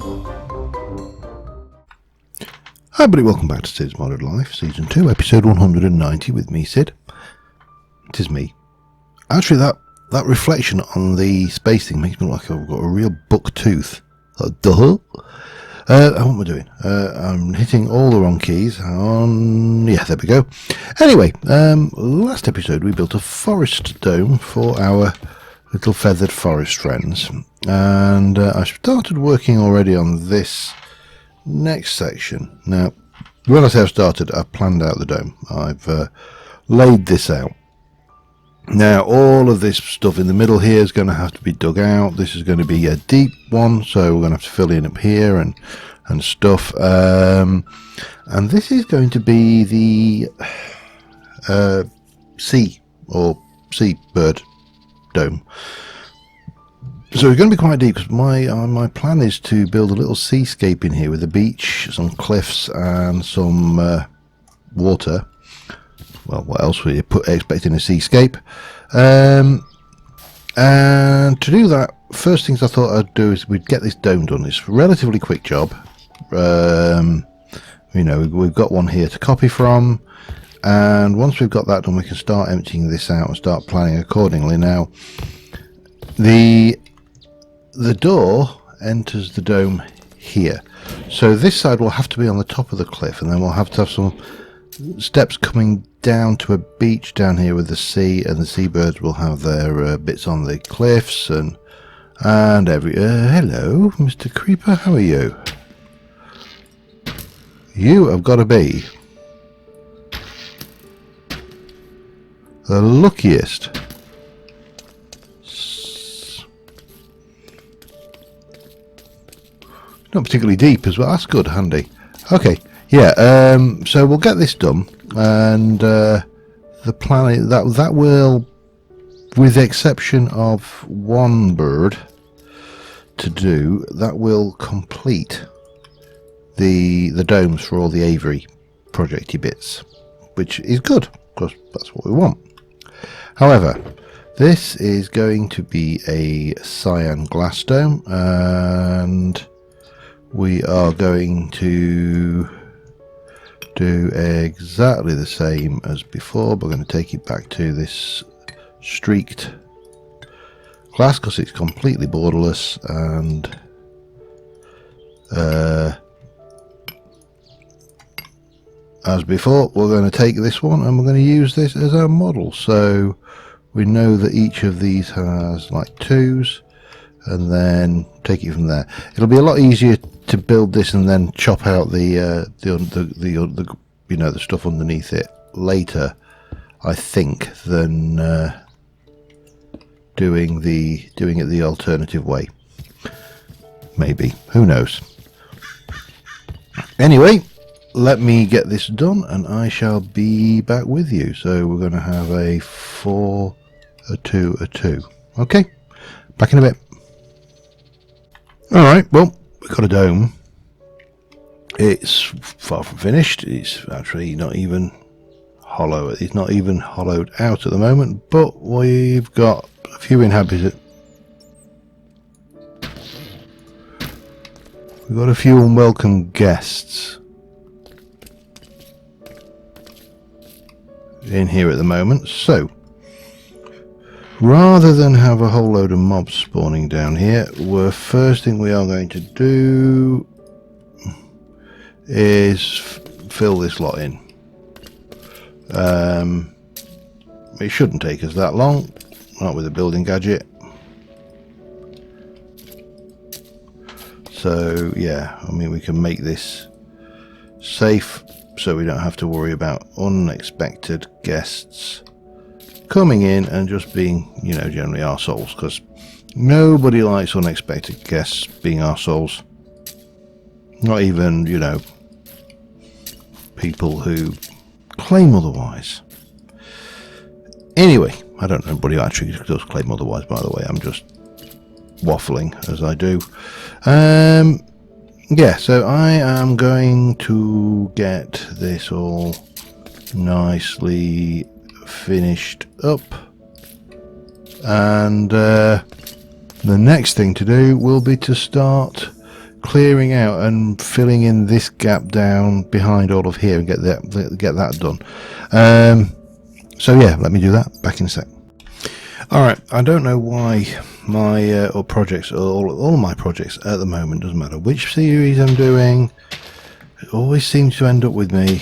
Hi everybody, welcome back to Cids Modded Life, Season 2, Episode 190 with me, Cid. It is me. Actually, that reflection on the space thing makes me look like I've got a real buck tooth. What am I doing? I'm hitting all the wrong keys. Yeah, there we go. Anyway, last episode we built a forest dome for our little feathered forest friends. And I started working already on this next section. Now, when I say I've started, I've planned out the dome. I've laid this out. Now, all of this stuff in the middle here is going to have to be dug out. This is going to be a deep one, so we're going to have to fill in up here and stuff. And this is going to be the seabird dome. So it's going to be quite deep because my plan is to build a little seascape in here with a beach, some cliffs, and some water. Well, what else were you expecting a seascape? And to do that, first things I thought I'd do is we'd get this dome done. It's a relatively quick job. You know, we've got one here to copy from, and once we've got that done, we can start emptying this out and start planning accordingly. Now, the door enters the dome here, so this side will have to be on the top of the cliff, and then we'll have to have some steps coming down to a beach down here with the sea, and the seabirds will have their bits on the cliffs and hello, Mr. Creeper, how are you? You have got to be the luckiest. Not particularly deep as well. That's good, handy. Okay, yeah. So we'll get this done, and the plan is that will, with the exception of one bird to do, that will complete the domes for all the aviary projecty bits, which is good because that's what we want. However, this is going to be a cyan glass dome, and we are going to do exactly the same as before. We're going to take it back to this streaked glass because it's completely borderless, and as before, we're going to take this one and we're going to use this as our model. So we know that each of these has like twos, and then take it from there. It'll be a lot easier to build this and then chop out the you know, the stuff underneath it later, I think, than doing it the alternative way. Maybe, who knows. Anyway, let me get this done and I shall be back with you. So we're going to have a 4, a 2, a 2. Okay, back in a bit. Alright, well, we've got a dome. It's far from finished. It's actually not even hollow. It's not even hollowed out at the moment, but we've got a few inhabitants. We've got a few unwelcome guests in here at the moment, so rather than have a whole load of mobs spawning down here, first thing we are going to do is fill this lot in. It shouldn't take us that long, not with a building gadget. So yeah, I mean, we can make this safe so we don't have to worry about unexpected guests coming in and just being, you know, generally arseholes, because nobody likes unexpected guests being arseholes. Not even, you know, people who claim otherwise. Anyway, I don't know anybody who actually does claim otherwise, by the way. I'm just waffling as I do. Yeah, so I am going to get this all nicely finished up, and the next thing to do will be to start clearing out and filling in this gap down behind all of here and get that done. So yeah, let me do that. Back in a sec. Alright, I don't know why my projects, all my projects at the moment, doesn't matter which series I'm doing, it always seems to end up with me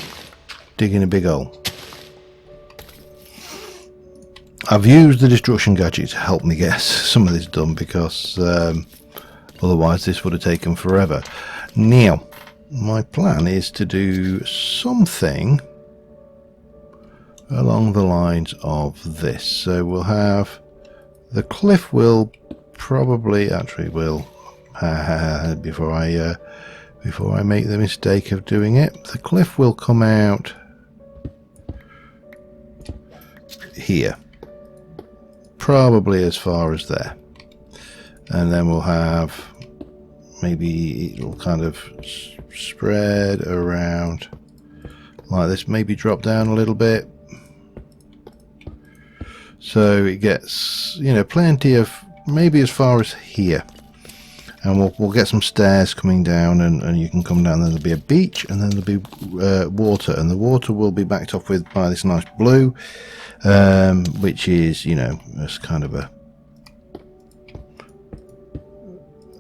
digging a big hole. I've used the destruction gadget to help me get some of this done, because otherwise this would have taken forever. Now, my plan is to do something along the lines of this. So we'll have the cliff will probably before I make the mistake of doing it, the cliff will come out here, probably as far as there, and then we'll have, maybe it'll kind of spread around like this, maybe drop down a little bit. So it gets, you know, plenty of, maybe as far as here, and we'll get some stairs coming down, and you can come down. Then there'll be a beach, and then there'll be water, and the water will be backed off with by this nice blue, which is, you know, it's kind of a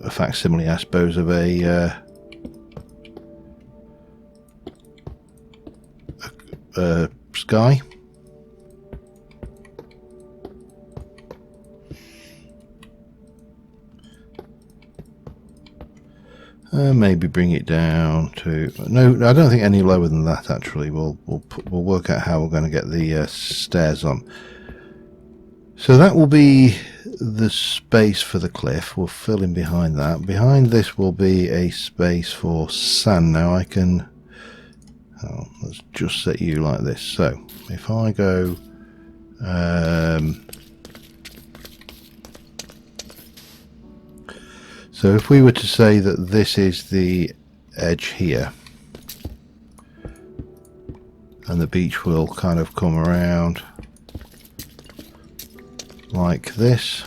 facsimile, I suppose, of a sky. Maybe bring it down to, no, I don't think any lower than that. Actually, we'll work out how we're going to get the stairs on. So that will be the space for the cliff. We'll fill in behind that. Behind this will be a space for sand. Now I can, let's just set you like this. So if I go, so if we were to say that this is the edge here, and the beach will kind of come around like this.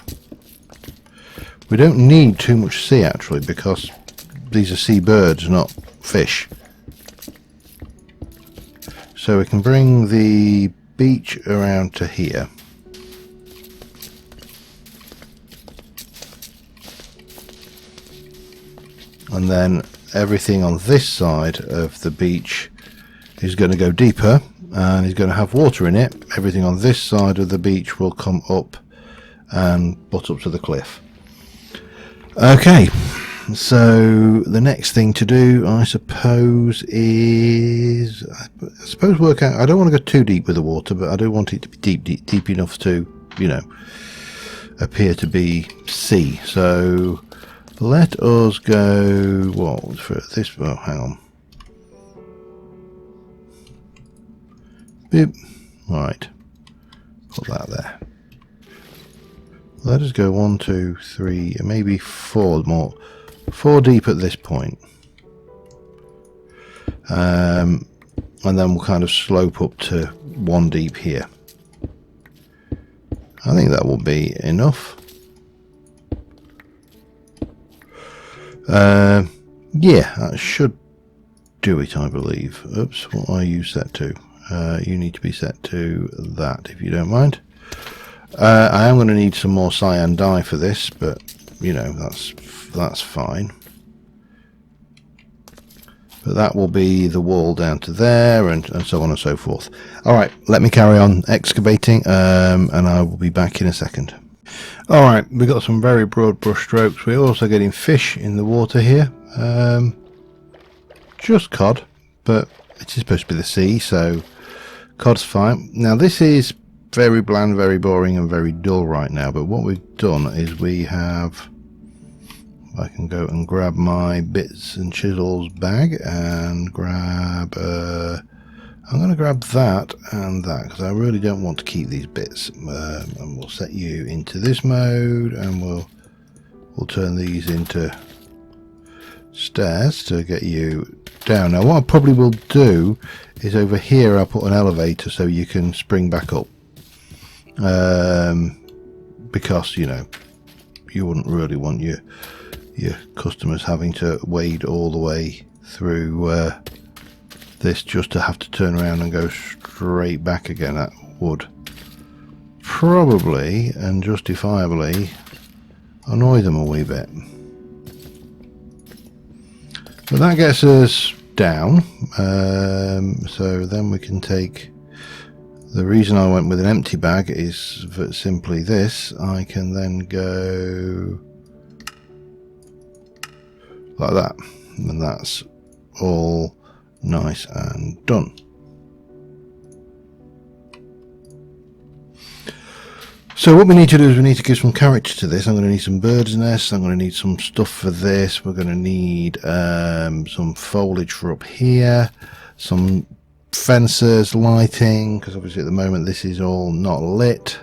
We don't need too much sea actually, because these are sea birds, not fish. So we can bring the beach around to here. And then everything on this side of the beach is going to go deeper and is going to have water in it. Everything on this side of the beach will come up and butt up to the cliff. Okay, so the next thing to do, I suppose, is work out. I don't want to go too deep with the water, but I do want it to be deep enough to, you know, appear to be sea. So let us go, what, for this, well, hang on. Boop. Right, put that there. Let us go 1, 2, 3, maybe 4 more. 4 deep at this point. And then we'll kind of slope up to 1 deep here. I think that will be enough. Yeah, that should do it, I believe. Oops, what are you set to? You need to be set to that, if you don't mind. I am going to need some more cyan dye for this, but you know, that's fine. But that will be the wall down to there, and so on and so forth. Alright, let me carry on excavating, and I will be back in a second. Alright, we've got some very broad brush strokes. We're also getting fish in the water here. Just cod, but it is supposed to be the sea, so cod's fine. Now this is very bland, very boring and very dull right now, but what we've done is we have, I can go and grab my bits and chisels bag and grab, I'm going to grab that and that, because I really don't want to keep these bits. And we'll set you into this mode, and we'll turn these into stairs to get you down. Now what I probably will do is over here I'll put an elevator so you can spring back up, because you know, you wouldn't really want your your customers having to wade all the way through this just to have to turn around and go straight back again. That would probably and justifiably annoy them a wee bit. But that gets us down, so then we can take, the reason I went with an empty bag is that simply this, I can then go like that, and that's all nice and done. So what we need to do is we need to give some character to this. I'm going to need some birds' nests. I'm going to need some stuff for this. We're going to need some foliage for up here, some fences, lighting, because obviously at the moment this is all not lit.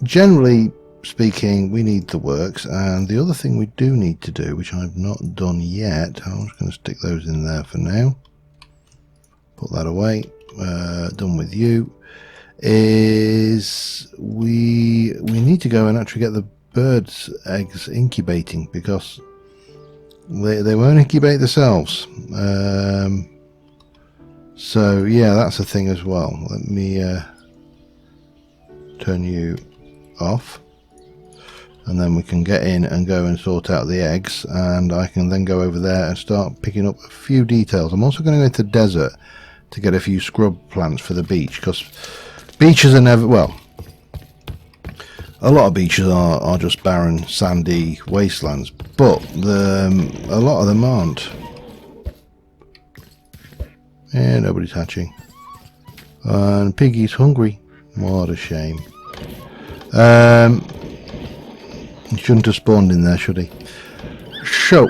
Generally speaking, we need the works, and the other thing we do need to do, which I've not done yet, I'm just going to stick those in there for now. Put that away. Done with you. Is we need to go and actually get the birds' eggs incubating, because they won't incubate themselves. So yeah, that's a thing as well. Let me turn you off, and then we can get in and go and sort out the eggs, and I can then go over there and start picking up a few details. I'm also going to go into the desert to get a few scrub plants for the beach, because beaches are never, well, a lot of beaches are just barren, sandy wastelands, but a lot of them aren't. Yeah, nobody's hatching. And Piggy's hungry. What a shame. He shouldn't have spawned in there, should he? So,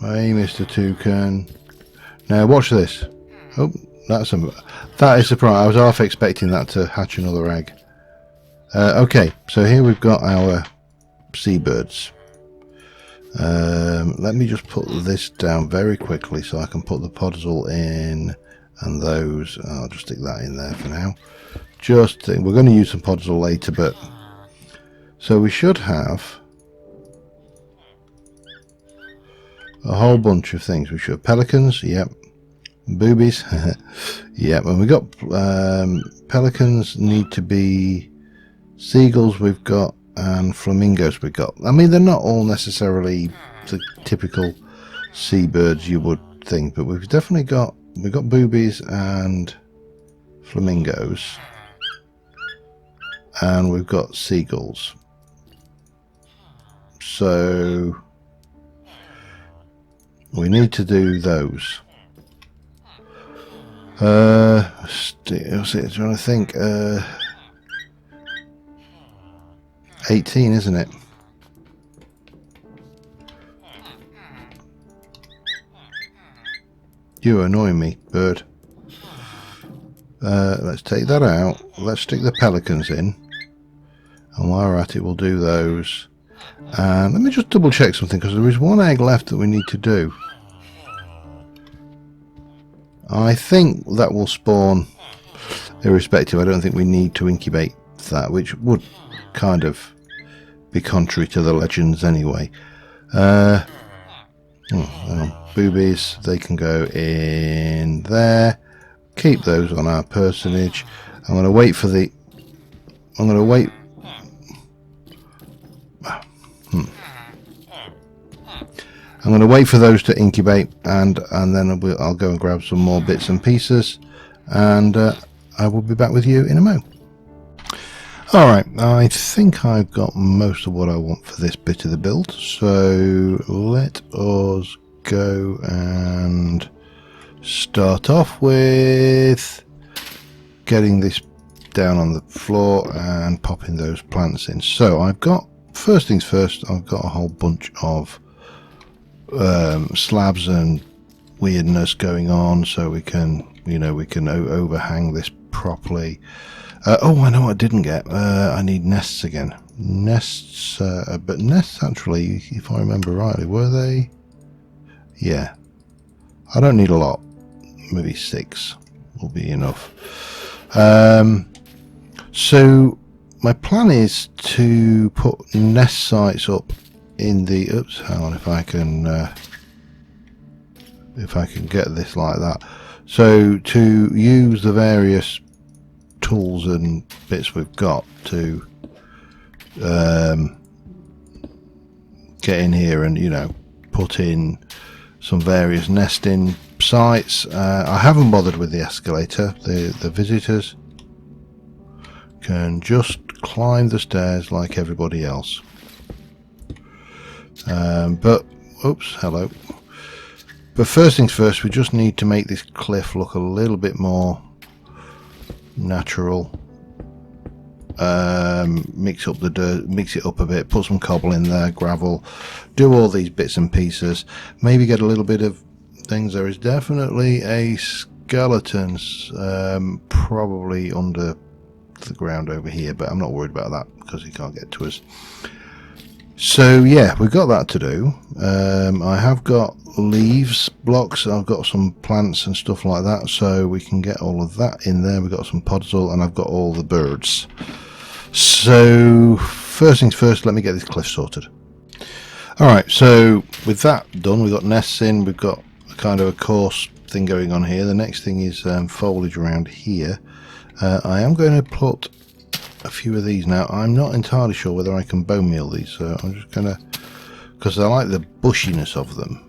hey, Mr. Toucan. Now, watch this. Oh, that is surprising. I was half expecting that to hatch another egg. Okay, so here we've got our seabirds. Let me just put this down very quickly so I can put the pods all in, and those, I'll just stick that in there for now. Just think, we're going to use some pods all later, but so we should have a whole bunch of things. We should have pelicans, yep. Boobies, yep. And we got pelicans need to be, seagulls we've got, and flamingos we've got. I mean, they're not all necessarily the typical seabirds you would think, but we've definitely got, we've got boobies and flamingos, and we've got seagulls. So we need to do those. I was trying to think. 18, isn't it? You annoy me, bird. Let's take that out. Let's stick the pelicans in, and while we're at it, we'll do those. And let me just double check something, because there is one egg left that we need to do. I think that will spawn irrespective. I don't think we need to incubate that, which would kind of be contrary to the legends anyway. Boobies, they can go in there. Keep those on our personage. I'm going to wait for the, I'm going to wait. I'm going to wait for those to incubate, and then I'll go and grab some more bits and pieces, and I will be back with you in a mo. Alright, I think I've got most of what I want for this bit of the build, so let us go and start off with getting this down on the floor and popping those plants in. So I've got, first things first, I've got a whole bunch of slabs and weirdness going on, so we can, you know, we can overhang this properly. Oh, I know what I didn't get. I need nests again. Nests, but nests actually, if I remember rightly, were they? Yeah. I don't need a lot. Maybe 6 will be enough. So my plan is to put nest sites up in the, oops, hang on, if I can get this like that. So to use the various tools and bits we've got to get in here and, you know, put in some various nesting sites. I haven't bothered with the escalator. The visitors can just climb the stairs like everybody else. But oops, hello. But first things first, we just need to make this cliff look a little bit more natural. Mix up the dirt, mix it up a bit, put some cobble in there, gravel, do all these bits and pieces, maybe get a little bit of things. There is definitely a skeleton probably under the ground over here, but I'm not worried about that because he can't get to us. So yeah, we've got that to do. I have got leaves blocks, I've got some plants and stuff like that, so we can get all of that in there. We've got some podzol and I've got all the birds. So first things first, let me get this cliff sorted. Alright, so with that done, we've got nests in, we've got kind of a coarse thing going on here. The next thing is foliage around here. I am going to put a few of these now. I'm not entirely sure whether I can bone meal these, so I'm just going to, because I like the bushiness of them,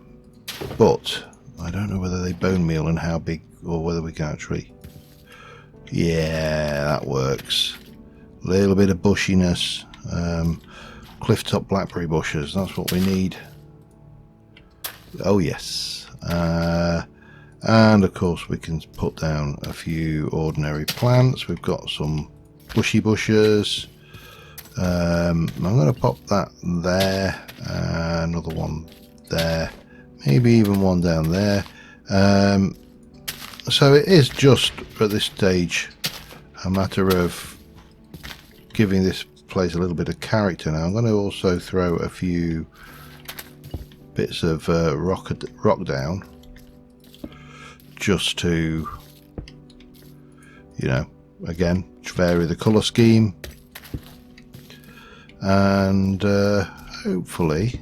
but I don't know whether they bone meal and how big, or whether we can actually, yeah, that works. A little bit of bushiness, cliff top blackberry bushes, that's what we need. Oh yes. And of course we can put down a few ordinary plants. We've got some bushy bushes. I'm going to pop that there, another one there, maybe even one down there. So it is just at this stage a matter of giving this place a little bit of character. Now I'm going to also throw a few bits of rock down, just to, you know, again, vary the colour scheme, and hopefully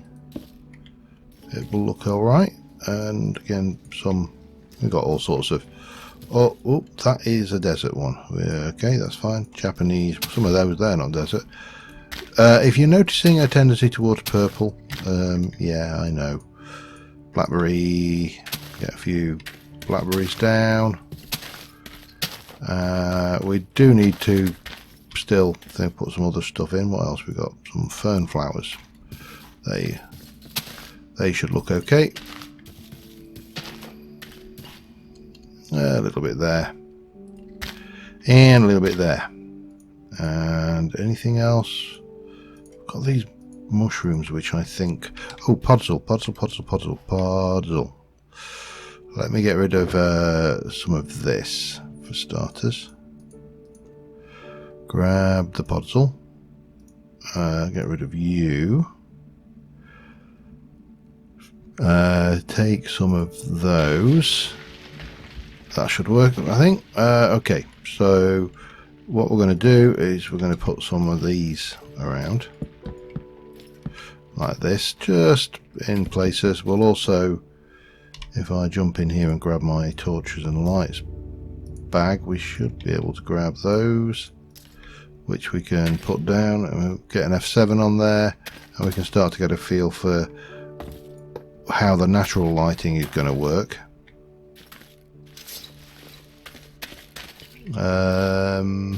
it will look all right. And again, we've got all sorts of, oh, that is a desert one. Okay, that's fine. Japanese, some of those there, not desert. If you're noticing a tendency towards purple, yeah, I know. Blackberry, get a few blackberries down. We do need to still put some other stuff in. What else we got? Some fern flowers. They should look okay. A little bit there, and a little bit there, and anything else? Got these mushrooms, which I think, oh, podzol. Let me get rid of some of this for starters. Grab the podzol, get rid of you, take some of those. That should work, I think. Okay, so what we're going to do is we're going to put some of these around like this, just in places. We'll also, if I jump in here and grab my torches and lights bag, we should be able to grab those, which we can put down, and we'll get an F7 on there, and we can start to get a feel for how the natural lighting is going to work. No,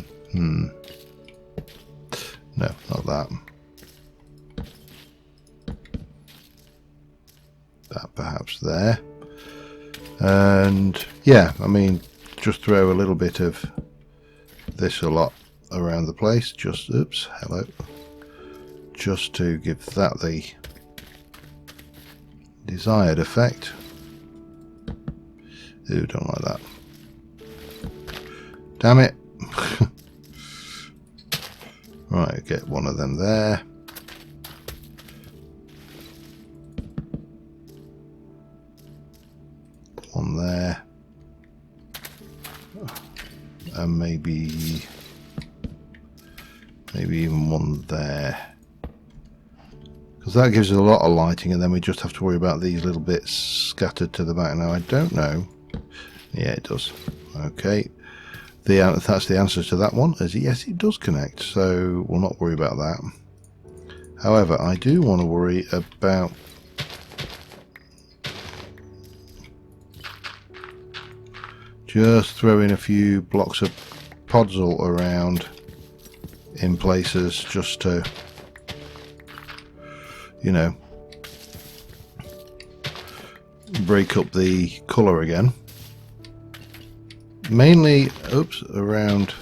not that. That perhaps there. And yeah, I mean, just throw a little bit of this a lot around the place. Just, oops, hello. Just to give that the desired effect. Ooh, don't like that. Damn it. Right, get one of them there. One there. And maybe Maybe even one there. Because that gives us a lot of lighting, and then we just have to worry about these little bits scattered to the back. Now, I don't know. Yeah, it does. Okay. That's the answer to that one. Yes, it does connect, so we'll not worry about that. However, I do want to worry about just throwing a few blocks of podzol around in places just to, you know, break up the colour again. Mainly, around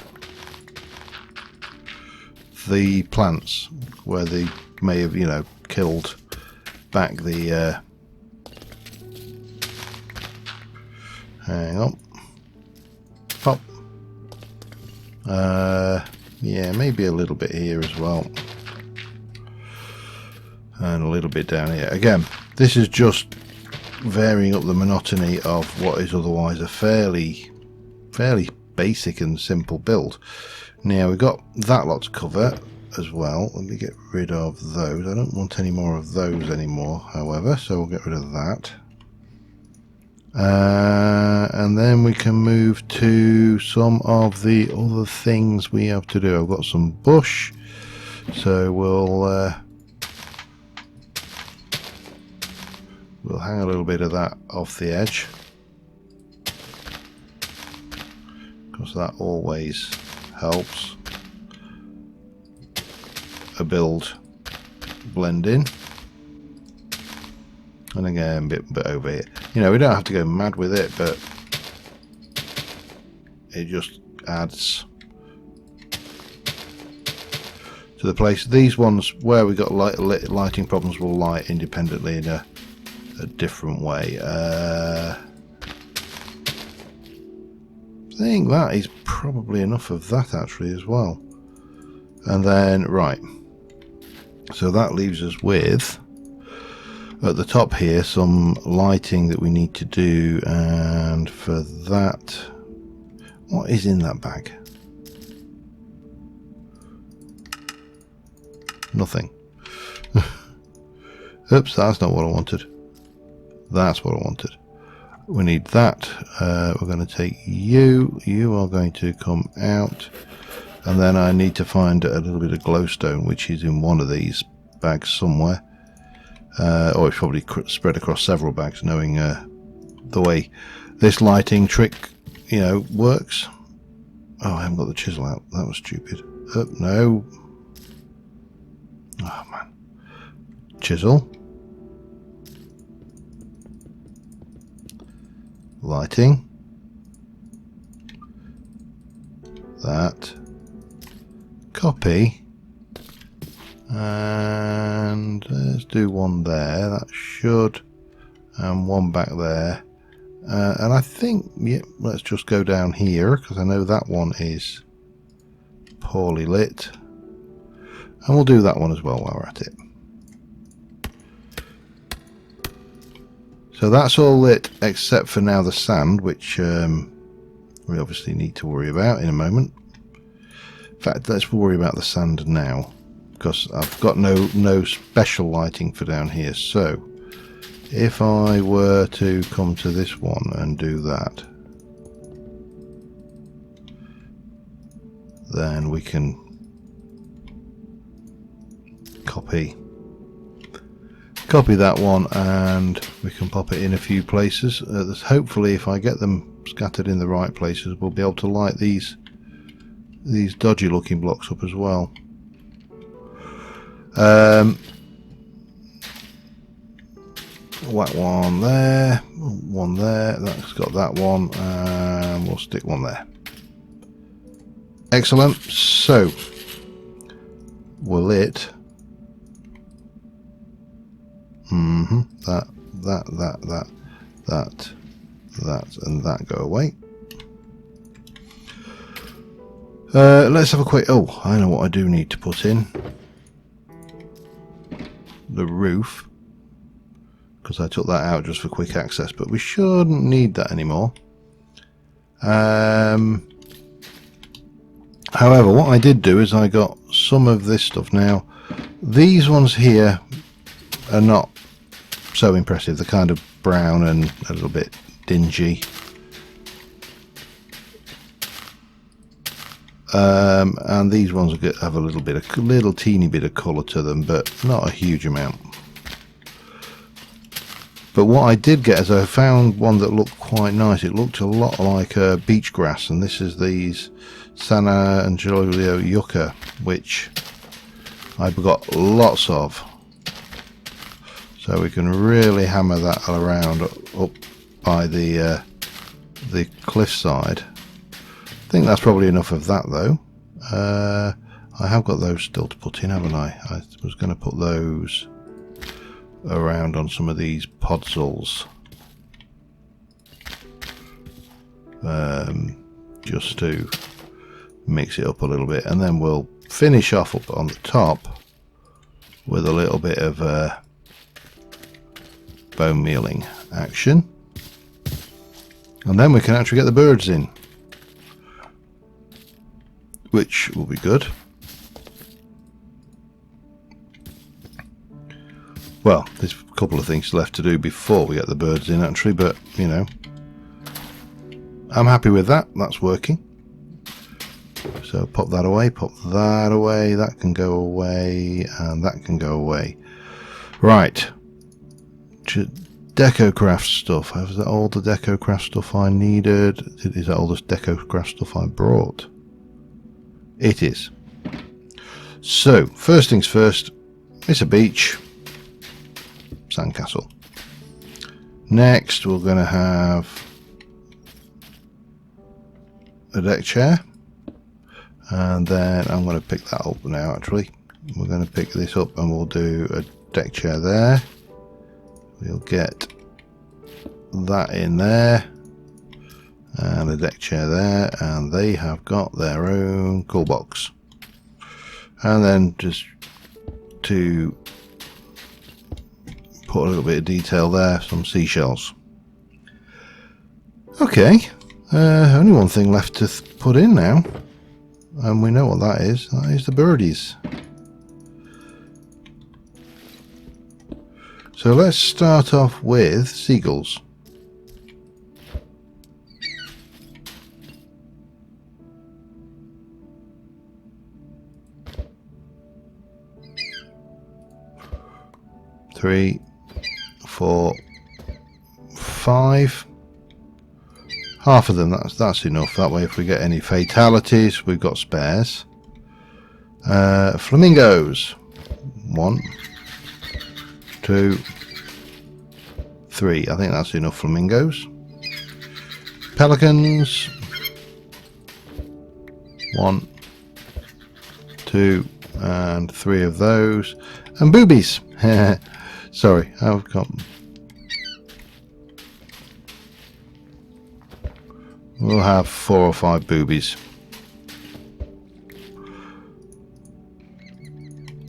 the plants where they may have, you know, killed back the hang on, pop. Yeah, maybe a little bit here as well, and a little bit down here. Again, this is just varying up the monotony of what is otherwise a fairly basic and simple build. Now we've got that lot to cover as well. Let me get rid of those. I don't want any more of those anymore, however, so we'll get rid of that. And then we can move to some of the other things we have to do. I've got some bush, so we'll hang a little bit of that off the edge, because that always helps a build blend in. And again, a bit over here. You know, we don't have to go mad with it, but it just adds to the place. These ones where we got lighting problems will light independently in a different way. I think that is probably enough of that actually as well. And then, right, so that leaves us with, at the top here, some lighting that we need to do. And for that, what is in that bag? Nothing. Oops, that's not what I wanted. That's what I wanted. We need that. We're going to take you. You are going to come out. And then I need to find a little bit of glowstone, which is in one of these bags somewhere. Or it's probably spread across several bags, knowing the way this lighting trick, you know, works. Oh, I haven't got the chisel out. That was stupid. No. Oh, man. Chisel. Lighting. That. Copy. And let's do one there. That should. And one back there. And I think, yeah, let's just go down here, because I know that one is poorly lit. And we'll do that one as well while we're at it. So that's all lit except for now the sand, which we obviously need to worry about in a moment. In fact, let's worry about the sand now, because I've got no special lighting for down here. So if I were to come to this one and do that, then we can copy that one, and we can pop it in a few places. Hopefully, if I get them scattered in the right places, we'll be able to light these dodgy looking blocks up as well. Whack one there, that's got that one, and we'll stick one there. Excellent. So we're lit. That, and that go away. Let's have a quick. Oh, I know what I do need to put in. The roof, because I took that out just for quick access, but we shouldn't need that anymore. However, what I did do is I got some of this stuff. Now, these ones here are not so impressive. They're kind of brown and a little bit dingy. And these ones have a little teeny bit of colour to them, but not a huge amount. But what I did get is I found one that looked quite nice. It looked a lot like beach grass, and this is these San Angelio yucca, which I've got lots of. So we can really hammer that around up by the cliffside. I think that's probably enough of that though. I have got those still to put in, haven't I? I was going to put those around on some of these podzels, just to mix it up a little bit, and then we'll finish off up on the top with a little bit of bone mealing action, and then we can actually get the birds in, which will be good. Well, there's a couple of things left to do before we get the birds in actually, but you know, I'm happy with that. That's working. So pop that away, that can go away, and that can go away. Right, deco craft stuff. Is that all the deco craft stuff I needed? Is that all the deco craft stuff I brought? It is. So first things first, it's a beach. Sandcastle. Next we're going to have a deck chair, and then I'm going to pick that up now. Actually, we're going to pick this up and we'll do a deck chair there. We'll get that in there and a deck chair there, and they have got their own cool box. And then just to put a little bit of detail there, some seashells. Okay, only one thing left to put in now, and we know what that is. That is the birdies. So let's start off with seagulls. Three, 4, 5. Half of them, that's enough. That way if we get any fatalities, we've got spares. Flamingos. 1, 2, 3. I think that's enough flamingos. Pelicans. 1, 2, and 3 of those. And boobies. Sorry, I've got... We'll have 4 or 5 boobies.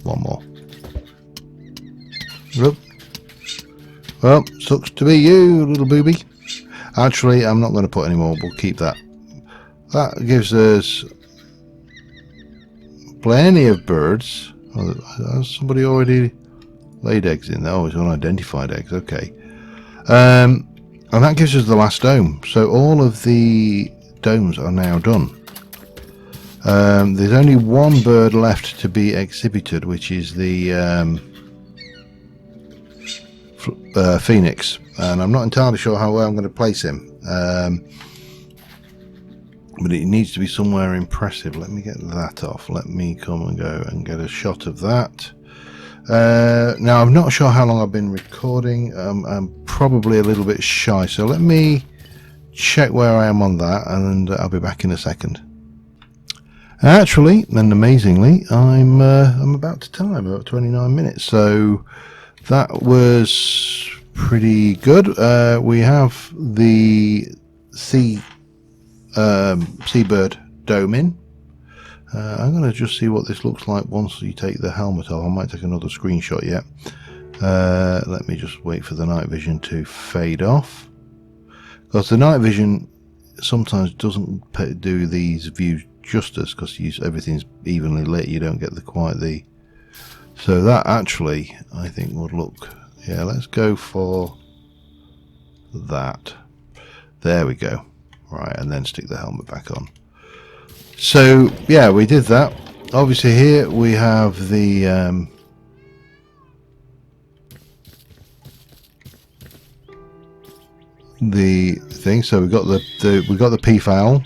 One more. Whoop. Well, sucks to be you, little booby. Actually, I'm not going to put any more. We'll keep that. That gives us plenty of birds. Oh, has somebody already laid eggs in there? Oh, it's unidentified eggs. Okay. And that gives us the last dome. So all of the domes are now done. There's only one bird left to be exhibited, which is the Phoenix. And I'm not entirely sure how well I'm going to place him. But it needs to be somewhere impressive. Let me get that off. Let me come and go and get a shot of that. Now, I'm not sure how long I've been recording. I'm probably a little bit shy, so let me check where I am on that, and I'll be back in a second. Actually, and amazingly, I'm about to time, about 29 minutes, so that was pretty good. We have the seabird dome in. I'm going to just see what this looks like once you take the helmet off. I might take another screenshot yet. Let me just wait for the night vision to fade off, because the night vision sometimes doesn't do these views justice because everything's evenly lit. You don't get quite the. So that actually, I think, would look. Yeah, let's go for that. There we go. Right, and then stick the helmet back on. So yeah, we did that. Obviously, here we have the. The thing, so we got the peafowl,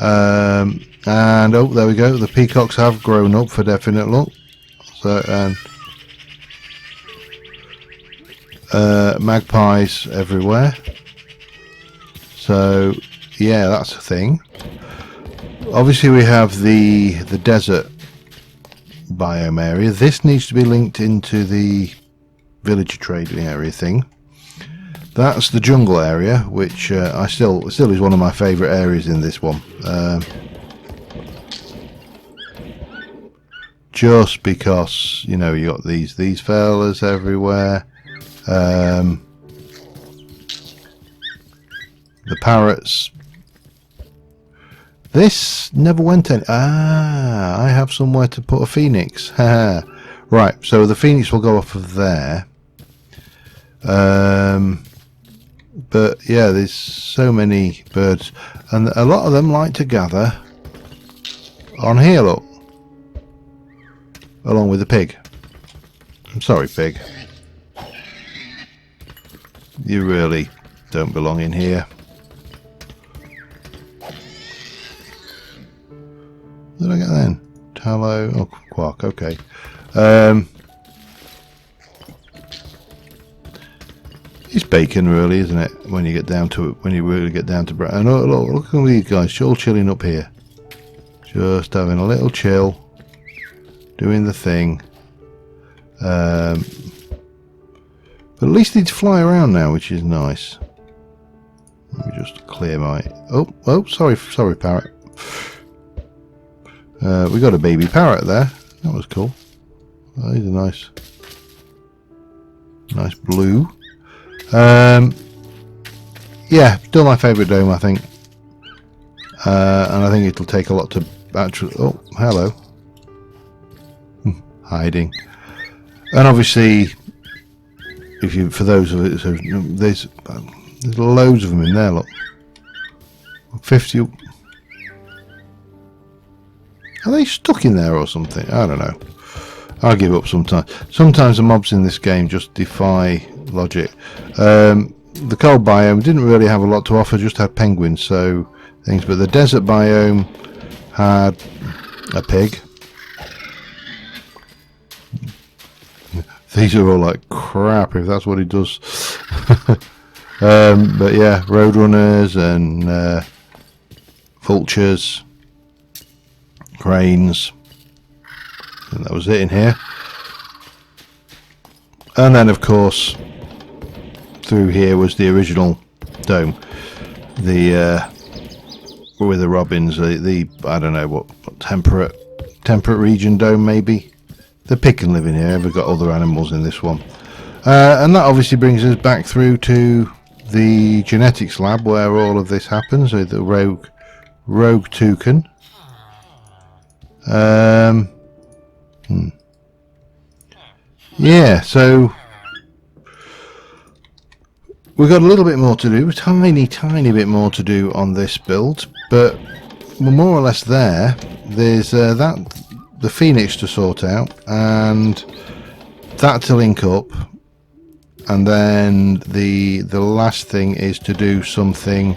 and oh, there we go. The peacocks have grown up for definite. Look, so and magpies everywhere. So yeah, that's a thing. Obviously, we have the desert biome area. This needs to be linked into the villager trading area thing. That's the jungle area, which I still is one of my favourite areas in this one. Just because, you know, you got these fellas everywhere. The parrots. This never went any. I have somewhere to put a phoenix. Right, so the phoenix will go off of there. But yeah, there's so many birds, and a lot of them like to gather on here, look, along with the pig. I'm sorry, pig. You really don't belong in here. What did I get then? Tallow, oh, quark, okay. It's bacon, really, isn't it? When you get down to it, when you really get down to bread. And look at these guys, all chilling up here, just having a little chill, doing the thing. But at least they fly around now, which is nice. Let me just clear my. Oh, sorry, parrot. We got a baby parrot there. That was cool. Oh, he's a nice blue. Yeah, still my favourite dome, I think. And I think it'll take a lot to actually. Oh, hello. Hiding. And obviously, for those of it, so there's loads of them in there. Look, 50. Are they stuck in there or something? I don't know. I'll give up sometimes. Sometimes the mobs in this game just defy logic. The cold biome didn't really have a lot to offer, just had penguins, so things. But the desert biome had a pig. These are all like crap if that's what he does. But yeah, roadrunners and vultures, cranes, and that was it in here. And then of course through here was the original dome, the with the robins, the I don't know what temperate region dome maybe. The pig can live in here. We've got other animals in this one, and that obviously brings us back through to the genetics lab where all of this happens with the rogue toucan. Yeah, so we've got a little bit more to do, a tiny bit more to do on this build, but we're more or less there. There's the Phoenix to sort out, and that to link up, and then the last thing is to do something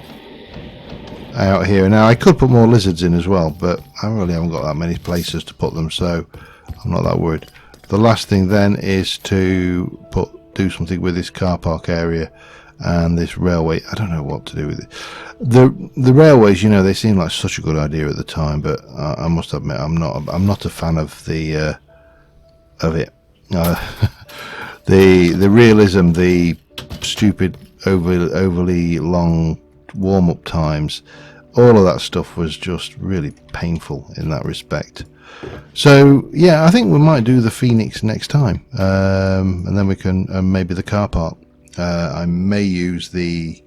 out here. Now I could put more lizards in as well, but I really haven't got that many places to put them, so I'm not that worried. The last thing then is to do something with this car park area and this railway. I don't know what to do with it. The railways, you know, they seem like such a good idea at the time, but I must admit I'm not a fan of the of it. The realism, the stupid overly long warm-up times, all of that stuff was just really painful in that respect. So yeah, I think we might do the Phoenix next time, and then we can maybe the car park. I may use the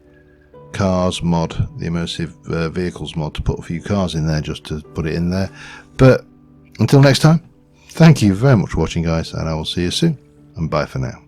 cars mod, the immersive vehicles mod, to put a few cars in there just to put it in there. But until next time, thank you very much for watching, guys, and I will see you soon, and bye for now.